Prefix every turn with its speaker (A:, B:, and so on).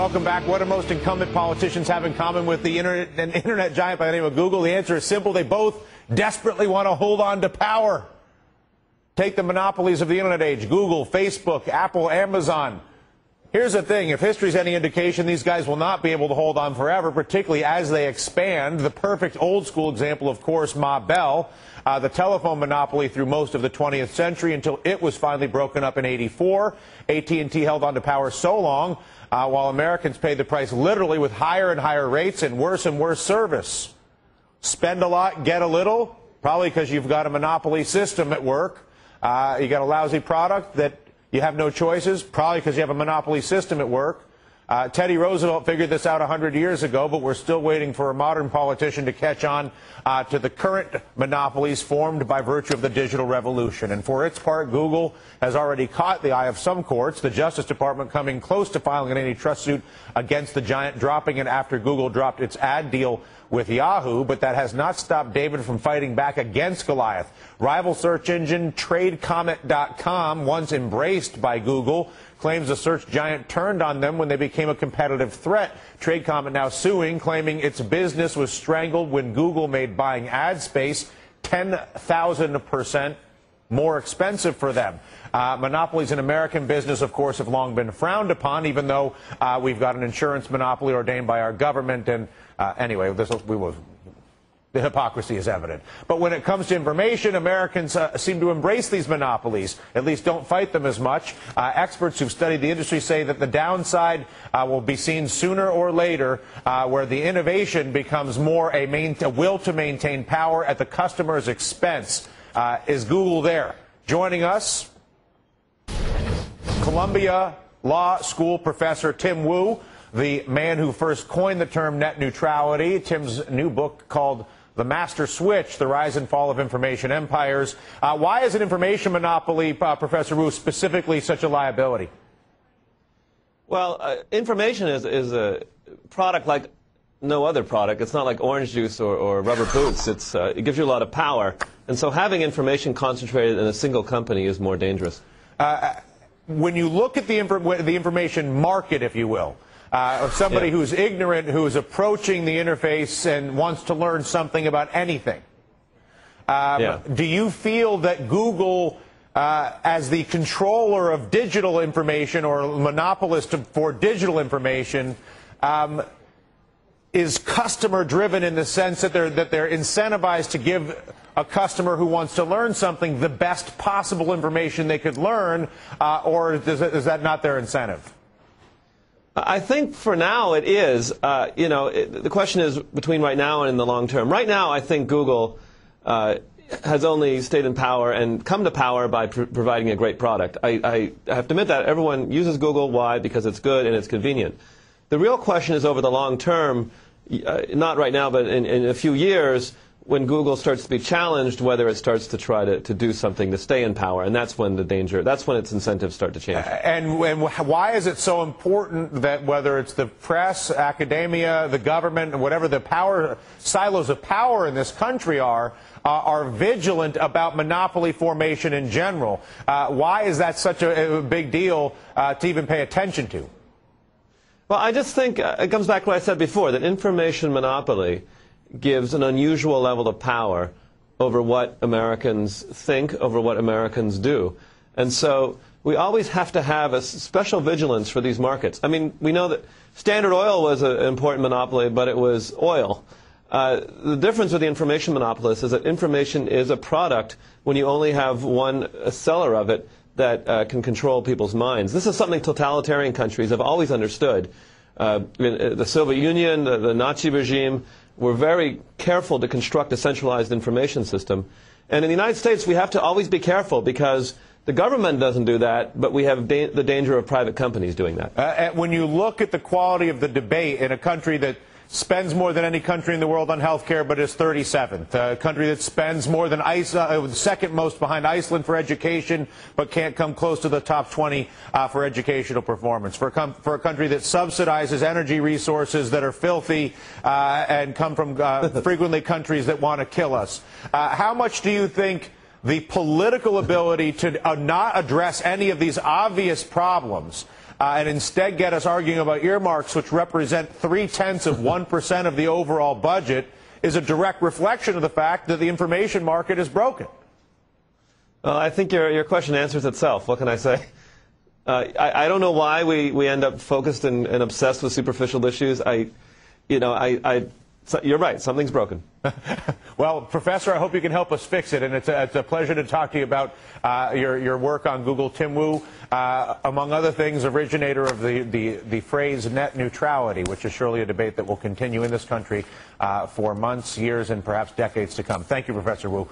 A: Welcome back. What do most incumbent politicians have in common with the internet giant by the name of Google? The answer is simple. They both desperately want to hold on to power. Take the monopolies of the internet age: Google, Facebook, Apple, Amazon. Here's the thing. If history's any indication, these guys will not be able to hold on forever, particularly as they expand. The perfect old school example, of course, Ma Bell, the telephone monopoly through most of the 20th century until it was finally broken up in '84. AT&T held on to power so long while Americans paid the price literally with higher and higher rates and worse service. Spend a lot, get a little, probably because you've got a monopoly system at work. You got a lousy product that you have no choices, probably because you have a monopoly system at work. Teddy Roosevelt figured this out 100 years ago, but we're still waiting for a modern politician to catch on to the current monopolies formed by virtue of the digital revolution. And for its part, Google has already caught the eye of some courts, the Justice Department coming close to filing an antitrust suit against the giant, dropping it after Google dropped its ad deal with Yahoo, but that has not stopped David from fighting back against Goliath. Rival search engine TradeComet.com, once embraced by Google, claims the search giant turned on them when they became a competitive threat. TradeComet now suing, claiming its business was strangled when Google made buying ad space 10,000% more expensive for them. Monopolies in American business, of course, have long been frowned upon, even though we've got an insurance monopoly ordained by our government. And anyway, the hypocrisy is evident. But when it comes to information, Americans seem to embrace these monopolies, at least don't fight them as much. Experts who've studied the industry say that the downside will be seen sooner or later, where the innovation becomes more a will to maintain power at the customer's expense. Is Google there? Joining us, Columbia Law School professor Tim Wu, the man who first coined the term net neutrality. Tim's new book called The Master Switch: The Rise and Fall of Information Empires. Why is an information monopoly, Professor Wu, specifically such a liability?
B: Well, information is a product like no other product. It's not like orange juice or rubber boots. It gives you a lot of power. And so having information concentrated in a single company is more dangerous.
A: When you look at the information market, if you will, of somebody who's ignorant, who is approaching the interface and wants to learn something about anything, do you feel that Google, as the controller of digital information or monopolist for digital information, is customer-driven in the sense that they're incentivized to give a customer who wants to learn something the best possible information they could learn, or is that not their incentive?
B: I think for now it is. The question is between right now and in the long term. Right now, I think Google has only stayed in power and come to power by providing a great product. I have to admit that everyone uses Google. Why? Because it's good and it's convenient. The real question is over the long term, not right now, but in a few years, when Google starts to be challenged, whether it starts to try to do something to stay in power, and that's when that's when its incentives start to change.
A: And why is it so important that whether it's the press, academia, the government, whatever the power silos of power in this country are vigilant about monopoly formation in general? Why is that such a big deal to even pay attention to?
B: Well, I just think it comes back to what I said before, that information monopoly gives an unusual level of power over what Americans think, over what Americans do. And so we always have to have a special vigilance for these markets. I mean, we know that Standard Oil was an important monopoly, but it was oil. The difference with the information monopolist is that information is a product when you only have one seller of it that can control people's minds. This is something totalitarian countries have always understood. The Soviet Union, the Nazi regime, were very careful to construct a centralized information system. And in the United States, we have to always be careful because the government doesn't do that, but we have the danger of private companies doing that.
A: When you look at the quality of the debate in a country that spends more than any country in the world on health care, but is 37th. A country that spends more than second most behind Iceland for education, but can't come close to the top 20 for educational performance. For a country that subsidizes energy resources that are filthy and come from frequently countries that want to kill us. How much do you think the political ability to not address any of these obvious problems and instead get us arguing about earmarks, which represent 0.3% of the overall budget, is a direct reflection of the fact that the information market is broken.
B: Well, I think your question answers itself. What can I say? I don't know why we end up focused and obsessed with superficial issues. You're right. Something's broken.
A: Well, Professor, I hope you can help us fix it. And it's a pleasure to talk to you about your work on Google. Tim Wu, among other things, originator of the phrase net neutrality, which is surely a debate that will continue in this country for months, years, and perhaps decades to come. Thank you, Professor Wu.